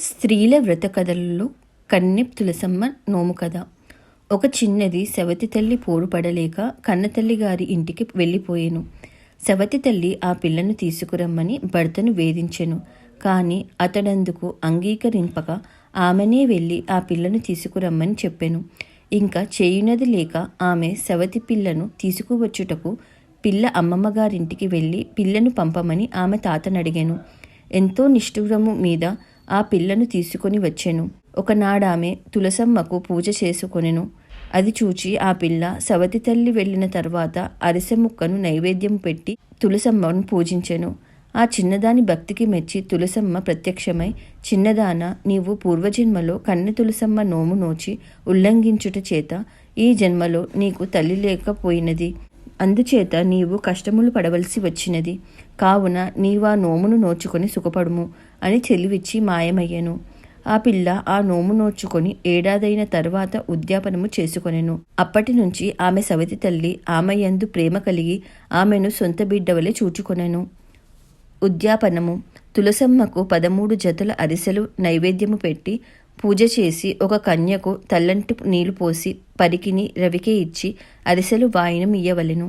స్త్రీల వ్రత కథలలో కన్నె తులసమ్మ నోము కథ. ఒక చిన్నది సవతి తల్లి పోరు పడలేక కన్నతల్లి గారి ఇంటికి వెళ్ళిపోయెను. సవతి తల్లి ఆ పిల్లను తీసుకురమ్మని భర్తను వేధించెను. కాని అతడందుకు అంగీకరింపక ఆమెనే వెళ్ళి ఆ పిల్లను తీసుకురమ్మని చెప్పెను. ఇంకా చేయునది లేక ఆమె సవతి పిల్లను తీసుకువచ్చుటకు పిల్ల అమ్మమ్మగారింటికి వెళ్ళి పిల్లను పంపమని ఆమె తాతనడిగెను. ఎంతో నిష్ఠురము మీద ఆ పిల్లను తీసుకొని వచ్చెను. ఒకనాడామె తులసమ్మకు పూజ చేసుకొనెను. అది చూచి ఆ పిల్ల సవతి తల్లి వెళ్ళిన తర్వాత అరిసె ముక్కను నైవేద్యం పెట్టి తులసమ్మను పూజించెను. ఆ చిన్నదాని భక్తికి మెచ్చి తులసమ్మ ప్రత్యక్షమై, చిన్నదాన, నీవు పూర్వజన్మలో కన్నె తులసమ్మ నోము నోచి ఉల్లంఘించుట చేత ఈ జన్మలో నీకు తల్లి లేకపోయినది. అందుచేత నీవు కష్టములు పడవలసి వచ్చినది. కావున నీవా నోమును నోచుకొని సుఖపడుము అని చెలివిచ్చి మాయమయ్యెను. ఆ పిల్ల ఆ నోము నోచుకొని ఏడాదైన తరువాత ఉద్యాపనము చేసుకొనెను. అప్పటి నుంచి ఆమె సవతి తల్లి ఆమె యందు ప్రేమ కలిగి ఆమెను సొంత బిడ్డవలె చూచుకొనెను. ఉద్యాపనము. తులసమ్మకు 13 జతల అరిసెలు నైవేద్యము పెట్టి పూజ చేసి ఒక కన్యకు తల్లంటి నీళ్లు పోసి పరికిని రవికే ఇచ్చి అరిసెలు వాయినం ఇయ్యవలెను.